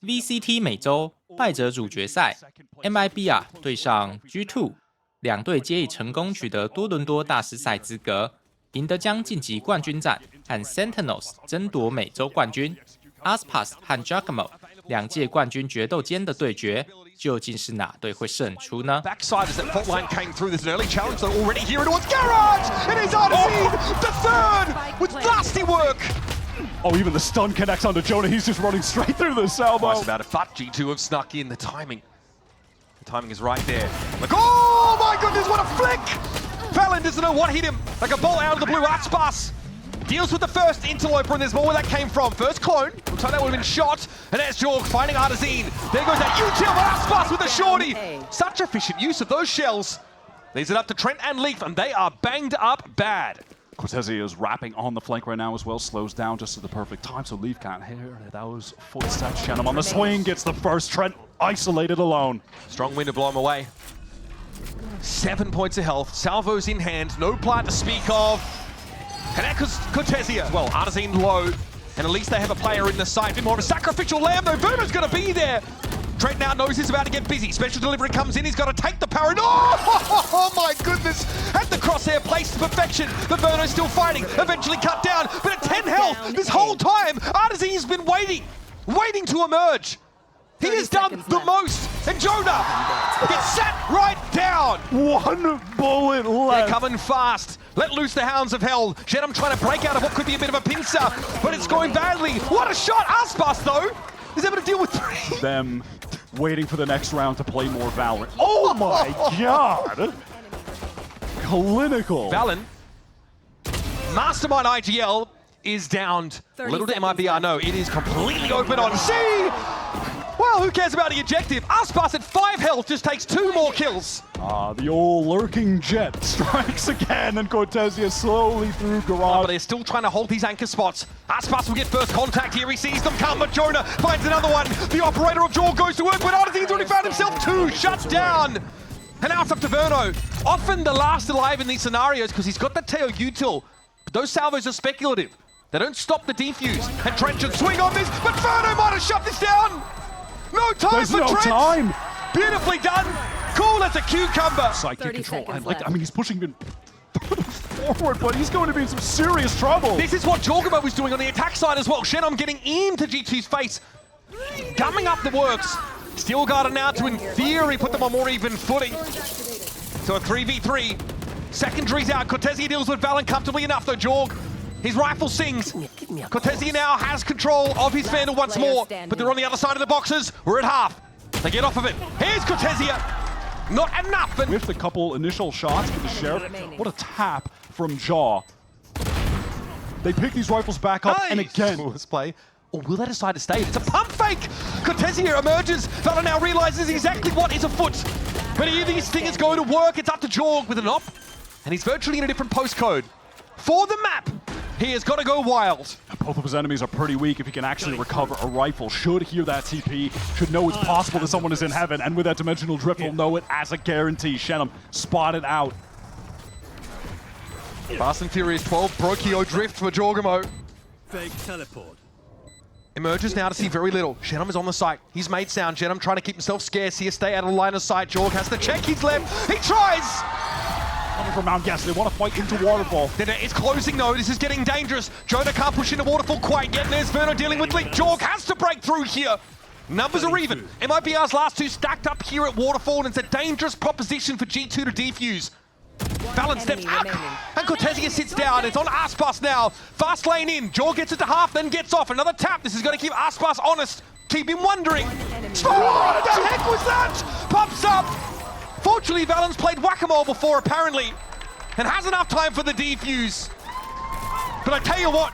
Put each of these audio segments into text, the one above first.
VCT 美洲败者组决赛 ，MIBR 对上 G2， 两队皆已成功取得多伦多大师赛资格，赢得将晋级冠军战和 Sentinels 争夺美洲冠军。aspas 和 jawgemo 两届冠军决斗间的对决，究竟是哪队会胜出呢？ Backside as that fault line came through. There's an early challenge though already here towards Garage. It is Artisine, the third with nasty work. Oh, even the stun connects onto Jonah. He's just running straight through the salvo. Nice about it. But G2 have snuck in. The timing is right there. Like, oh my goodness, what a flick! Valen doesn't know what hit him. Like a bolt out of the blue. aspas deals with the first interloper, and there's more where that came from. First clone. Looks like that would have been shot. And there's Jorg finding Artisine. There goes that util, but aspas with the shorty. Such efficient use of those shells. Leaves it up to Trent and Leaf, and they are banged up bad. Cortezia is wrapping on the flank right now as well, slows down just at the perfect time, so Leaf can't hear those footsteps. Shannon on the swing, gets the first, Trent isolated alone. Strong wind to blow him away. 7 points of health, salvos in hand, no plant to speak of. And that Cortezia, well, Artisine low, and at least they have a player in the side. A bit more of a sacrificial lamb though, Verno's gonna be there. Trent now knows he's about to get busy. Special delivery comes in, he's got to take the power. Oh my goodness! Had the crosshair placed to perfection, but Verno's still fighting. Eventually cut down, but at 10 health, this whole time, Artisine's been waiting to emerge. He has done the most, and Jonah gets sat right down. One bullet left. They're coming fast. Let loose the hounds of hell. Shenum trying to break out of what could be a bit of a pincer, but it's going badly. What a shot! aspas though is able to deal with 3. Them waiting for the next round to play more VALORANT. Oh my god! Clinical. Valen, Mastermind IGL is downed. Little to MIBR, no, it is completely open on C! Well, who cares about the objective? aspas at 5 health just takes 2 more kills. The old lurking jet strikes again, and Cortezia slowly through garage. But they're still trying to hold these anchor spots. aspas will get first contact here. He sees them come, but Jonah finds another one. The operator of Jaw goes to work, but Artisine's already found himself 2 shut down. And now it's up to Verno. Often the last alive in these scenarios because he's got that Teo util. But those salvos are speculative. They don't stop the defuse. And Trent should swing on this, but Verno might have shut this down. No time There's for no Trent. time. Beautifully done. Cool as a cucumber. Psychic control. I mean, he's pushing him forward, but he's going to be in some serious trouble. This is what jawgemo was doing on the attack side as well. Shenum getting into G2's face. Gumming up the works. Steel Garden now to, in theory, put them on more even footing. So a 3v3. Secondaries out. Cortezia deals with Valen comfortably enough though, Jorg. His rifle sings. Cortezia now has control of his Vandal once more, but they're on the other side of the boxes. We're at half. They get off of it. Here's Cortezia. Not enough. And with a couple initial shots for the Sheriff, what a tap from Jaw. They pick these rifles back up, and again. Let's play. Or will they decide to stay? It's a pump fake! Cortezia emerges. Valen now realizes exactly what is afoot. But either this thing is going to work. It's up to Jorg with an op. And he's virtually in a different postcode. For the map, he has got to go wild. Both of his enemies are pretty weak. If he can actually recover a rifle, should hear that TP, should know it's possible that someone is in heaven, and with that dimensional drift, will know it as a guarantee. Shenum spotted out. Fast and Furious 12, Brokio drift for jawgemo. Fake teleport. Emerges now to see very little. Shenum is on the site. He's made sound. Shenum trying to keep himself scarce here, stay out of line of sight. Jorg has to check his left. He tries! Coming from Mount Gas, they want to fight into Waterfall. Then it's closing though, this is getting dangerous. Jonah can't push into Waterfall quite yet, and there's Verno dealing with Leak. Jorg has to break through here. Numbers are even. MIBR's last 2 stacked up here at Waterfall, and it's a dangerous proposition for G2 to defuse. Valen steps up, and Cortezia sits down. It's on aspas now. Fast lane in, Jorg gets it to half, then gets off. Another tap, this is going to keep aspas honest. Keep him wondering. Oh, what the heck was that? Pops up. Fortunately, Valen's played whack-a-mole before, apparently, and has enough time for the defuse. But I tell you what.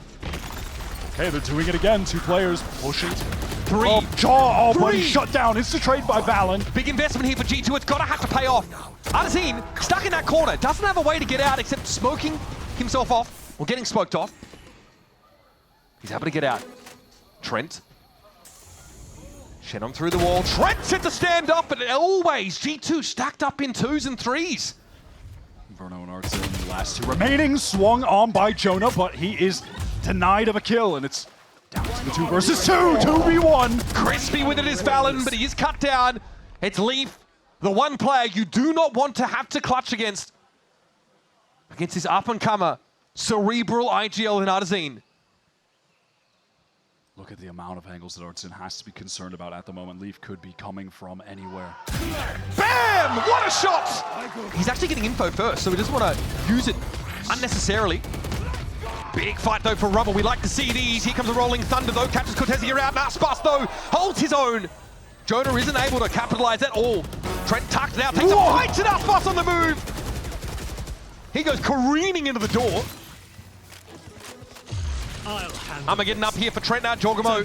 Okay, they're doing it again. 2 players pushing. 3. Oh, Jaw, 3. buddy, shut down. It's the trade by Valen. Big investment here for G2. It's got to have to pay off. Artisine, stuck in that corner, doesn't have a way to get out except smoking himself off, or getting smoked off. He's able to get out. Trent. Shenum through the wall. Trent set to stand up, but always G2 stacked up in 2s and 3s. Verno and Artisine, the last 2 remaining, swung on by Jonah, but he is denied of a kill, and it's down to 2 versus 2, 2v1. Crispy with it is Valen, but he is cut down. It's Leaf, the one player you do not want to have to clutch against his up-and-comer, cerebral IGL in Artazine. Look at the amount of angles that Artazine has to be concerned about at the moment. Leaf could be coming from anywhere. Bam! What a shot! He's actually getting info first, so he doesn't want to use it unnecessarily. Big fight though for Rubble. We like to see these. Here comes a Rolling Thunder though. Catches Cortezia out. aspas though holds his own. Jonah isn't able to capitalize at all. Trent tucked it out. Takes a fight and aspas on the move. He goes careening into the door. Armageddon up here for Trent now. jawgemo.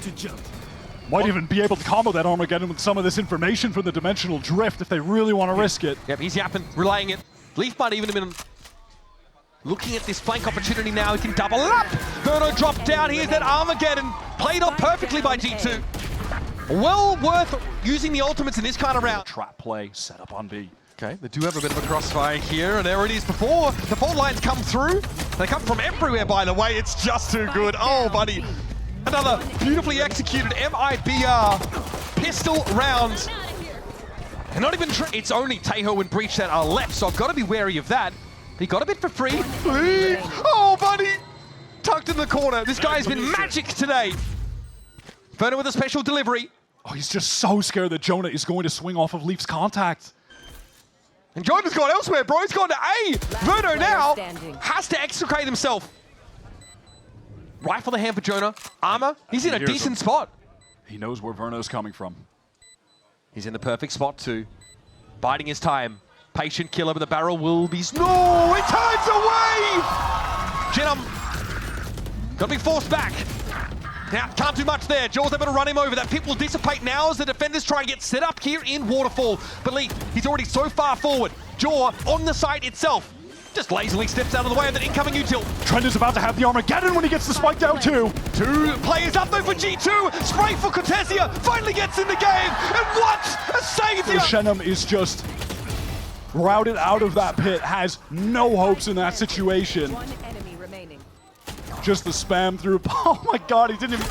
Might even be able to combo that Armageddon with some of this information from the Dimensional Drift if they really want to risk it. Yep, he's yapping, relaying it. Leaf might even have been looking at this flank opportunity now. He can double up. Verno dropped down. Here's that Armageddon. Played off perfectly by G2. Well worth using the ultimates in this kind of round. Trap play set up on B. Okay, they do have a bit of a crossfire here, and there it is before the fault lines come through. They come from everywhere, by the way. It's just too good. Oh, buddy. Another beautifully executed MIBR pistol round. And not even it's only Teho and Breach that are left, so I've got to be wary of that. He got a bit for free. Oh, buddy. Tucked in the corner. This guy's been magic today. Verno with a special delivery. Oh, he's just so scared that Jonah is going to swing off of Leaf's contact. And Jonah's gone elsewhere, bro. He's gone to A. Verno now has to extricate himself. Rifle the hand for Jonah. Armor, he's in a decent spot. He knows where Verno's coming from. He's in the perfect spot too. Biding his time. Patient killer, but the barrel will be... No! It turns away! Genum, gotta be forced back. Now, can't do much there. Jaw's able to run him over. That pit will dissipate now as the defenders try and get set up here in Waterfall. But Leaf, he's already so far forward. Jaw on the site itself. Just lazily steps out of the way of that incoming util. Trent is about to have the Armageddon when he gets the spike down too. 2 players up though for G2. Spray for Cortezia. Finally gets in the game. And what a savior! Shenum is just routed out of that pit. Has no hopes in that situation. One enemy remaining. Just the spam through. Oh my god, he didn't even...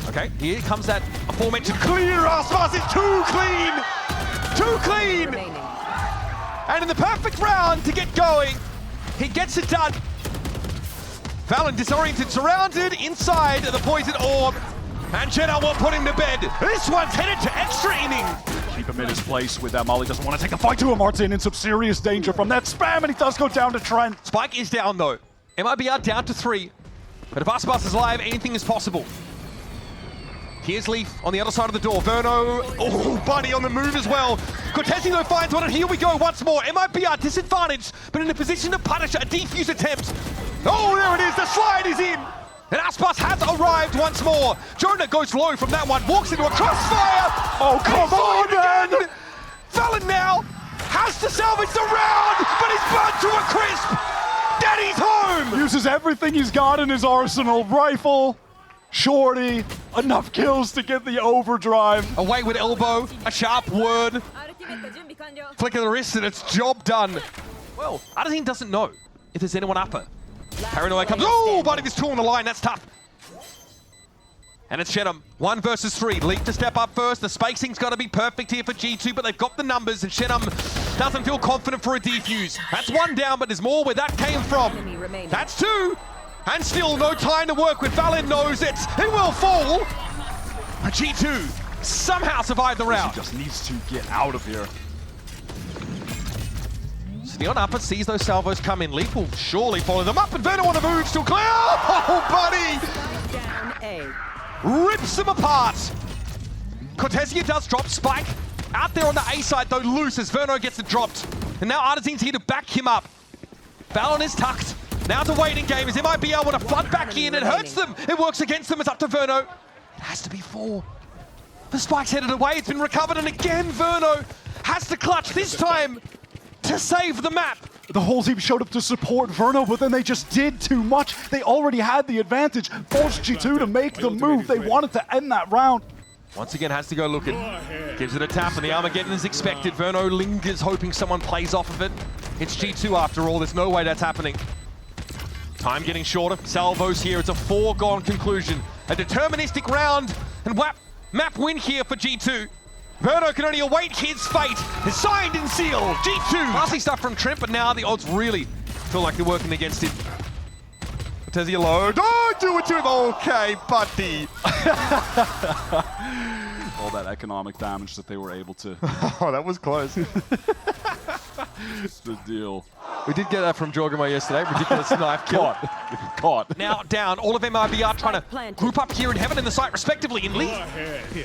Okay, here comes that aforementioned clear. aspas is too clean! Too clean! Remaining. And in the perfect round to get going, he gets it done. Valen disoriented, surrounded inside the poison orb. And Jenna will put him to bed. This one's headed to extra inning. Keep him in his place with that. Molly doesn't want to take a fight to him. Martin in some serious danger from that spam, and he does go down to Trent. Spike is down though. MIBR down to 3. But if aspas is live, anything is possible. Here's Leaf on the other side of the door. Verno, oh, buddy on the move as well. Cortezio finds one, and here we go once more. MIBR disadvantaged, but in a position to punish a defuse attempt. Oh, there it is, the slide is in. And aspas has arrived once more. Jonah goes low from that one, walks into a crossfire. Oh, come on, man. Valen now has to salvage the round, but he's burnt to a crisp. Daddy's home. Uses everything he's got in his arsenal. Rifle, shorty, enough kills to get the overdrive. Away with elbow, a sharp word. Flick of the wrist and it's job done. Well, Artazine doesn't know if there's anyone upper. Paranoia comes, oh, buddy, this 2 on the line, that's tough. And it's Shenum, 1 versus 3. Leap to step up first. The spacing's got to be perfect here for G2, but they've got the numbers, and Shenum doesn't feel confident for a defuse. That's 1 down, but there's more where that came from. That's 2. And still no time to work with. Valen knows it. It will fall. But G2 somehow survived the round. He just needs to get out of here. Neon upper sees those salvos come in. Leap will surely follow them up, and Verno on the move, still clear. Oh, buddy! Down A. Rips them apart. Cortezia does drop Spike. Out there on the A side, though, loose as Verno gets it dropped. And now Artazine's here to back him up. Valen is tucked. Now it's a waiting game as MIBR want to flood back in. It hurts them. It works against them. It's up to Verno. It has to be 4. The Spike's headed away. It's been recovered, and again, Verno has to clutch this time to save the map. The whole team showed up to support Verno, but then they just did too much. They already had the advantage. Forced G2 to make the move. They wanted to end that round. Once again, has to go looking. Gives it a tap, and the Armageddon is expected. Verno lingers, hoping someone plays off of it. It's G2 after all. There's no way that's happening. Time getting shorter. Salvos here. It's a foregone conclusion. A deterministic round and map win here for G2. Verno can only await his fate. It's signed and sealed. G2. Classy stuff from Trent, but now the odds really feel like they're working against him. Cortezia low. Don't do it to him. Okay, buddy. All that economic damage that they were able to. Oh, that was close. The deal. We did get that from jawgemo yesterday. Ridiculous knife kill. Caught. Now down. All of MIBR trying to group up here in heaven and the site respectively. In Lee,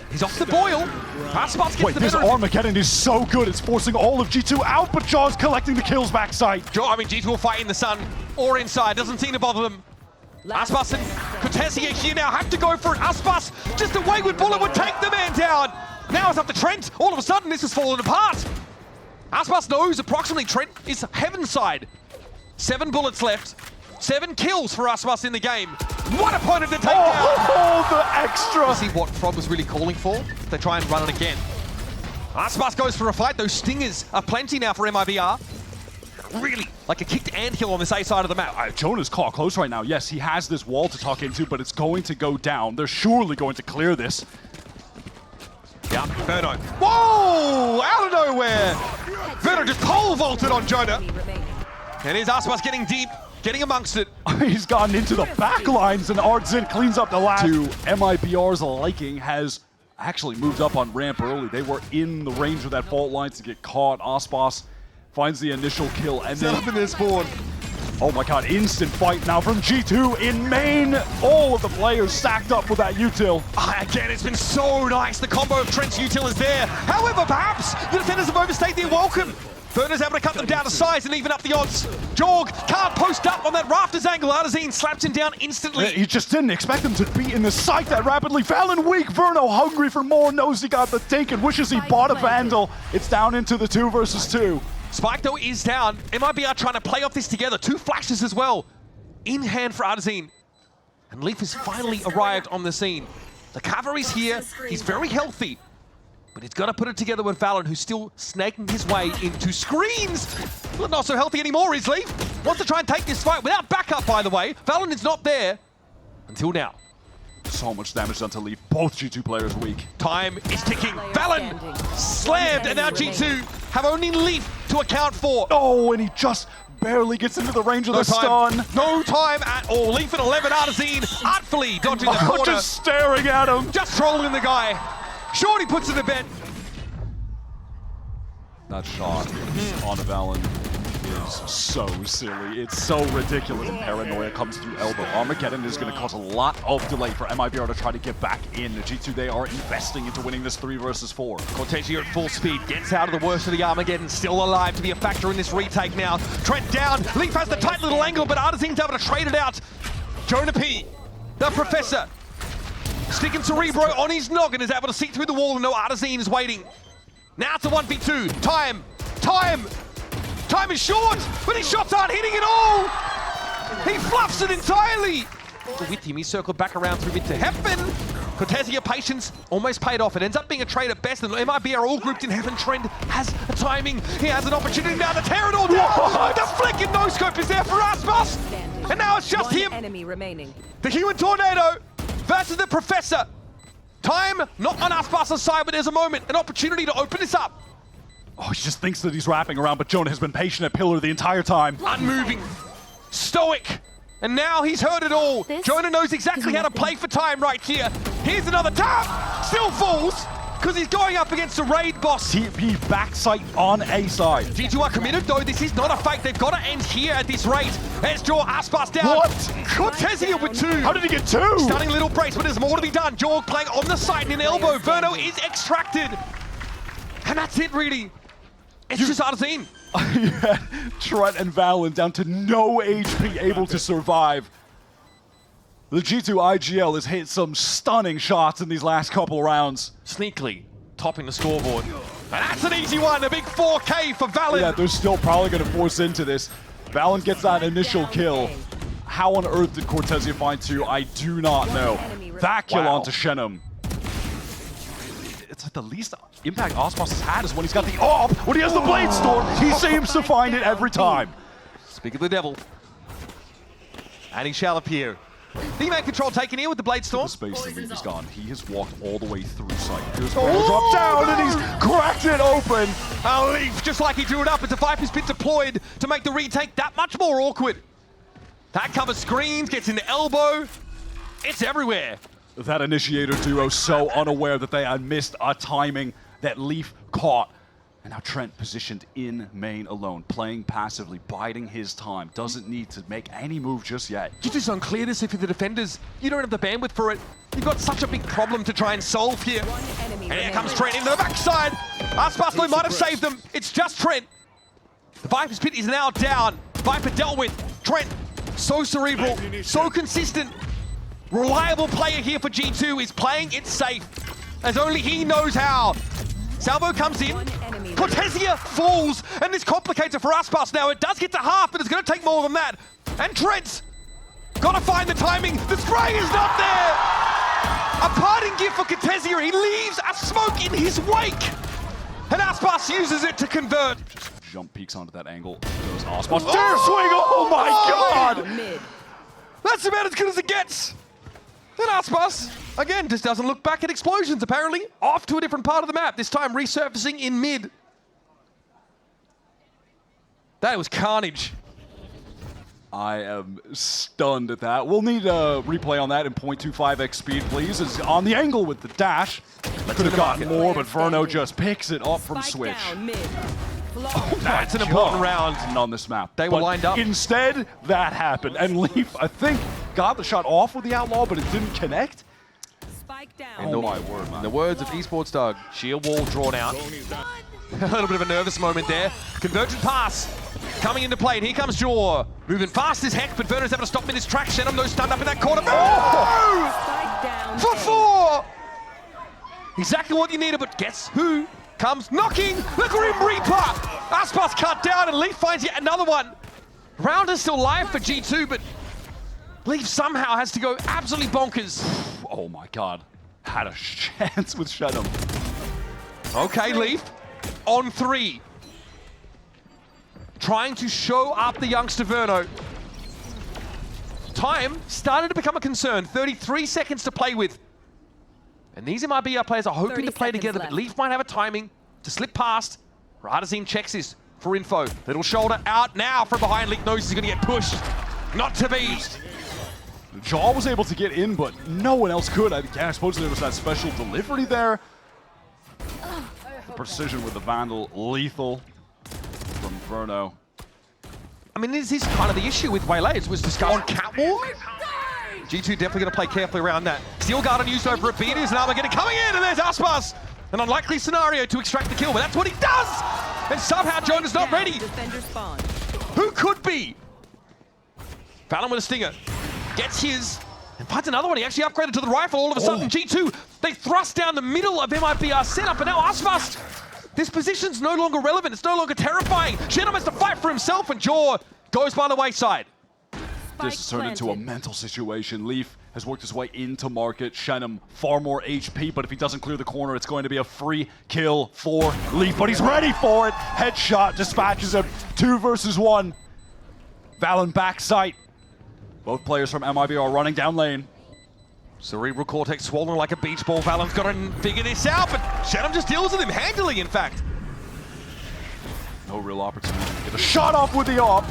he's off the boil. aspas gets Wait, the this better. Armageddon is so good. It's forcing all of G2 out, but Jaw's collecting the kills backside. G2 will fight in the sun or inside. Doesn't seem to bother them. aspas and Cortezia here now have to go for it. aspas, just a wayward bullet would take the man down. Now it's up to Trent. All of a sudden, this has fallen apart. aspas knows approximately Trent is heaven side. 7 bullets left. 7 kills for aspas in the game. What opponent to take down! Oh, the extra! See what Frog was really calling for? They try and run it again. aspas goes for a fight. Those stingers are plenty now for MIBR. Really, like a kicked anthill on this A side of the map. Jonah's caught close right now. Yes, he has this wall to tuck into, but it's going to go down. They're surely going to clear this. Yeah, Verno. Whoa! Out of nowhere! Verno just pole vaulted on Jonah. And here's aspas getting deep, getting amongst it. He's gotten into the back lines, and Ardzin cleans up the last. To MIBR's liking, has actually moved up on ramp early. They were in the range of that fault line to get caught. aspas finds the initial kill, and then... Up in this board. Oh my god, instant fight now from G2 in main. All of the players stacked up with that util. Again, it's been so nice. The combo of Trent's util is there. However, perhaps the defenders have overstayed their welcome. Verno's able to cut them down to size and even up the odds. Jawg can't post up on that rafters angle. Arzine slaps him down instantly. He just didn't expect him to be in the site that rapidly. Valen weak. Verno hungry for more. Knows he got the take and wishes he bought a Vandal. It's down into the 2 versus 2. Spike, though, is down. MIBR trying to play off this together. 2 flashes as well. In hand for Arzine. And Leaf has finally arrived on the scene. The cavalry's here. He's very healthy. But he's got to put it together with Valen, who's still snaking his way into screens. But not so healthy anymore, is Leaf. Wants to try and take this fight without backup, by the way. Valen is not there until now. So much damage done to Leaf. Both G2 players weak. Time is ticking. Valen slammed, and now G2 have only Leaf to account for. Oh, and he just barely gets into the range of the stun. No time at all. Leaf at 11. Arzine artfully dodging the corner. Just staring at him. Just trolling the guy. Shorty puts it to bed. That shot on Valen is so silly. It's so ridiculous, and paranoia comes through elbow. Armageddon is going to cause a lot of delay for MIBR to try to get back in. The G2, they are investing into winning this 3 versus 4. Cortezia at full speed, gets out of the worst of the Armageddon, still alive to be a factor in this retake now. Trent down, Leaf has the tight little angle, but Arzine's able to trade it out. Jonah P, the Professor, sticking Cerebro on his noggin, is able to see through the wall and no Arzine is waiting. Now it's a 1v2. Time is short, but his shots aren't hitting at all. He fluffs it entirely. With him, he circled back around through mid to heaven. Cortezia patience almost paid off. It ends up being a trade at best, and MIBR are all grouped in heaven. Trent has a timing. He has an opportunity now to tear it all down. The flick and no-scope is there for aspas. And now it's just him. Enemy remaining. The human tornado versus the Professor. Time not on aspas' side, but there's a moment, an opportunity to open this up. Oh, he just thinks that he's wrapping around, but Jonah has been patient at Pillar the entire time. Unmoving, stoic, and now he's heard it all. Jonah knows exactly how to play for time right here. Here's another tap, still falls, because he's going up against a raid boss. TP backside on A side. G2 are committed, though. This is not a fake. They've got to end here at this rate. Let's draw aspas down. What? Cortezia with 2. How did he get 2? Stunning little brace, but there's more to be done. Jawg playing on the side in an elbow. Verno is extracted. And that's it, really. It's just Arzine. Yeah, Trent and Valen down to no HP, able to survive. The G2 IGL has hit some stunning shots in these last couple rounds. Sneakily topping the scoreboard. And that's an easy one, a big 4K for Valen. Yeah, they're still probably going to force into this. Valen gets that initial kill. How on earth did Cortezia find 2? I do not know. That kill onto Shenum. It's like the least impact aspas has had is when he's got the AWP, when he has the Blade Storm. He seems to find it every time. Speak of the devil. And he shall appear. D-man control taken here with the Blade Storm. The space that Leaf is gone. He has walked all the way through sight. Here's drop down and he's cracked it open. Leaf, just like he drew it up, it's a Viper's Pit deployed to make the retake that much more awkward. That covers screens, gets into elbow. It's everywhere. That initiator duo so unaware that they had missed a timing that Leaf caught. And now Trent positioned in main alone, playing passively, biding his time. Doesn't need to make any move just yet. You just unclear this if you're the defenders. You don't have the bandwidth for it. You've got such a big problem to try and solve here. And here comes Trent into the backside. aspas might have saved them. It's just Trent. The Viper's Pit is now down. Viper dealt with. Trent, so cerebral, so consistent. Reliable player here for G2 is playing it safe, as only he knows how. Salvo comes in, Cortesia falls, and this complicates it for aspas now. It does get to half, but it's going to take more than that. And Trent's got to find the timing. The spray is not there! A parting gift for Cortesia. He leaves a smoke in his wake, and aspas uses it to convert. Jump peeks onto that angle. Goes aspas. Dare swing! Oh my god! That's about as good as it gets. And aspas, again, just doesn't look back at explosions, apparently. Off to a different part of the map, this time resurfacing in mid. That was carnage. I am stunned at that. We'll need a replay on that in 0.25x speed, please. Is on the angle with the dash. Could have gotten more, but Verno just picks it up from Switch. Oh, that's an important round on this map. They were lined up. Instead, that happened. And Leaf, I think, got the shot off with the Outlaw, but it didn't connect. Spike down. Oh my word, man. In the words of esports Doug, sheer wall drawn out. A little bit of a nervous moment there. Convergent pass coming into play, and here comes Jaw. Moving fast as heck, but Verno's able to stop him in his track. Shenum, though, stunned up in that corner. Oh! Spike down. For 4! Exactly what you needed, but guess who comes knocking? The Grim Reaper! aspas cut down, and Leaf finds yet another one. Round is still live for G2, but Leaf somehow has to go absolutely bonkers. Oh my god. Had a chance with Shenum. Okay, Leaf, on 3. Trying to show up the youngster Verno. Time started to become a concern. 33 seconds to play with. And these MIBR players are hoping to play together, but Leaf might have a timing to slip past. Radazin checks this for info. Little shoulder out now from behind. Leaf knows he's going to get pushed. Not to be. Jaw was able to get in, but no one else could. I suppose there was that special delivery there. The precision with the Vandal, lethal from Verno. I mean, this is kind of the issue with Waylay. It was discussed on Catwalk. G2 definitely going to play carefully around that. Steel Guard unused over at Beaters, and Armageddon coming in, and there's aspas. An unlikely scenario to extract the kill, but that's what he does! And somehow Jonah's not ready. Defender spawn. Who could be? Valen with a stinger. Gets his, and finds another one. He actually upgraded to the rifle all of a sudden. G2, they thrust down the middle of MIBR setup, and now aspas. This position's no longer relevant. It's no longer terrifying. Shenum has to fight for himself, and Jaw goes by the wayside. This has turned into a mental situation. Leaf has worked his way into market. Shenum, far more HP, but if he doesn't clear the corner, it's going to be a free kill for Leaf. But he's ready for it. Headshot dispatches him. 2 versus 1. Valen backside. Both players from MIBR running down lane. Cerebral cortex swollen like a beach ball. Valen's got to figure this out, but Shenum just deals with him handily, in fact. No real opportunity to get a shot off with the op.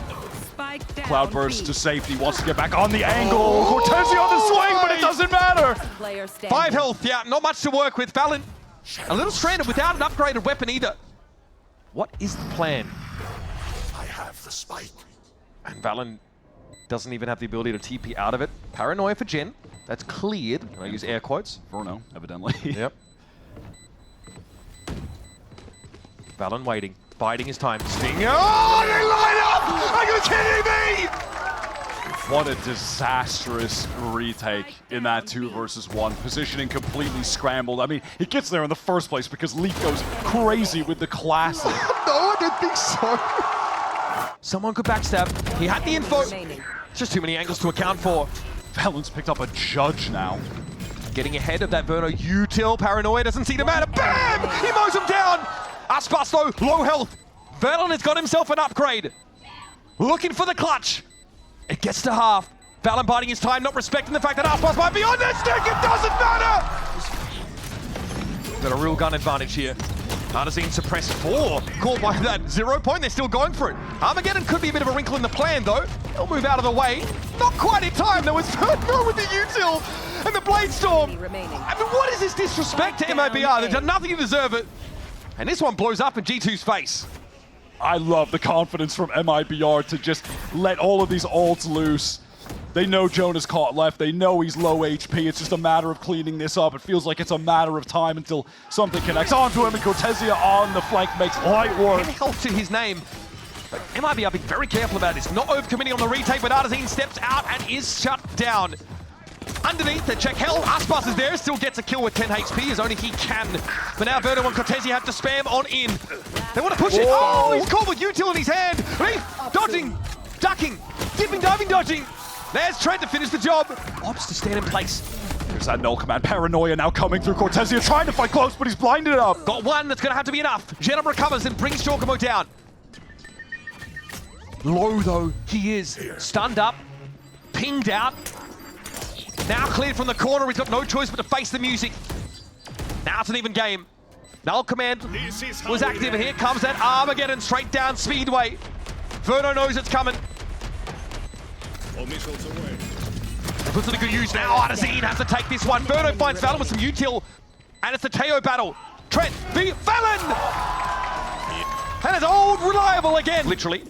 Spike down. Cloudburst to safety, wants to get back on the angle. Cortesia on the swing, but it doesn't matter. Player standing. 5 health, yeah, not much to work with. Valen, a little stranded without an upgraded weapon either. What is the plan? I have the spike. And Valen doesn't even have the ability to TP out of it. Paranoia for Gen. That's cleared. I use air quotes. Verno, evidently. Yep. Valen waiting. Biding his time. Stinger. Oh, they line up! Are you kidding me? What a disastrous retake in that 2 versus 1. Positioning completely scrambled. I mean, he gets there in the first place because Leaf goes crazy with the classic. No, I didn't think so. Someone could backstab. He had the info. Just too many angles to account for. Valen's picked up a judge now. Getting ahead of that Verno util. Paranoia doesn't seem to matter. Bam! He mows him down. aspas though, low health. Valen has got himself an upgrade. Looking for the clutch. It gets to half. Valen biding his time, not respecting the fact that aspas might be on their stick. It doesn't matter. Got a real gun advantage here. Artisan suppressed 4. Caught by that 0 point. They're still going for it. Armageddon could be a bit of a wrinkle in the plan, though. They'll move out of the way. Not quite in time. There was Verno with the util and the Blade Storm. I mean, what is this disrespect to MIBR? They've done nothing to deserve it. And this one blows up in G2's face. I love the confidence from MIBR to just let all of these ults loose. They know Jonah's caught left. They know he's low HP. It's just a matter of cleaning this up. It feels like it's a matter of time until something connects onto him, and Cortesia on the flank makes light work. 10 health to his name. But MIBR being very careful about this. Not overcommitting on the retake, but Artisan steps out and is shut down. Underneath, the check hell. aspas is there, still gets a kill with 10 HP as only he can. But now Verno and Cortesia have to spam on in. They want to push it. Oh, he's caught with util in his hand. Leaf, dodging, ducking, dipping, diving, dodging. There's Trent to finish the job. Opts to stand in place. There's that null command. Paranoia now coming through. Cortesia trying to fight close, but he's blinded up. Got one that's going to have to be enough. Jetta recovers and brings jawgemo down. Low, though, he is. Stunned up, pinged out. Now cleared from the corner. He's got no choice but to face the music. Now it's an even game. Null command was active, and here comes that Armageddon straight down Speedway. Verno knows it's coming. Puts it to good use now. Artisan has to take this one. Verno finds Valen with some util, and it's the Teo battle. Trent v Valen! And it's old reliable again. Literally.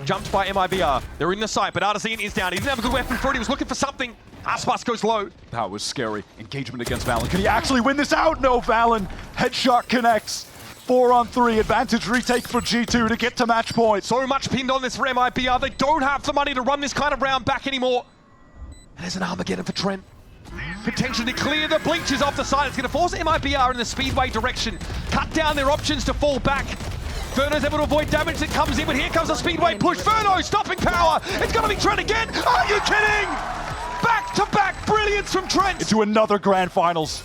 Jumped by MIBR. They're in the site, but Artisan is down. He didn't have a good weapon for it. He was looking for something. aspas goes low. That was scary. Engagement against Valen. Can he actually win this out? No, Valen. Headshot connects. 4-on-3 advantage retake for G2 to get to match point. So much pinned on this for MIBR. They don't have the money to run this kind of round back anymore. And there's an Armageddon for Trent. Potentially to clear the bleachers off the side. It's going to force MIBR in the Speedway direction. Cut down their options to fall back. Verno's able to avoid damage that comes in, but here comes a Speedway push. Verno stopping power. It's going to be Trent again. Are you kidding? Back-to-back brilliance from Trent. Into another grand finals.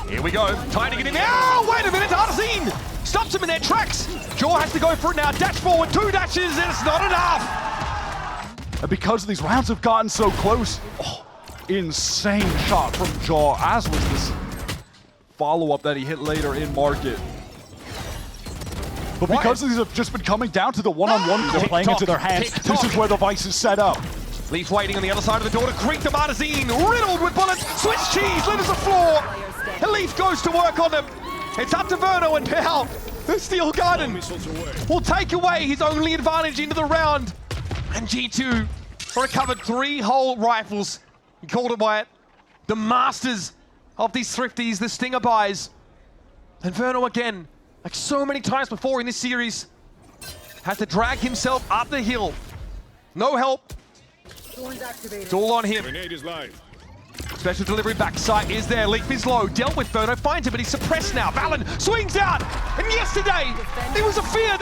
Here we go. Trying to get in there. Oh, wait a minute. Artisan stops him in their tracks. Jaw has to go for it now. Dash forward. 2 dashes, and it's not enough. And because these rounds have gotten so close, insane shot from Jaw, as was this follow-up that he hit later in market. But because these have just been coming down to the one-on-one, they're playing into their hands. This is where the Vice is set up. Leaf waiting on the other side of the door to greet them. Artisan riddled with bullets. Swiss cheese litters the floor. And Leaf goes to work on them. It's up to Verno, and now the Steel Garden will take away his only advantage into the round. And G2 recovered 3 whole rifles. He called it by it. The masters of these thrifties, the Stinger buys. And Verno again, like so many times before in this series, has to drag himself up the hill. No help. It's all on him. Special delivery backside is there. Leaf is low. Dealt with. Verno finds him, but he's suppressed now. Valen swings out. And yesterday, it was a fear that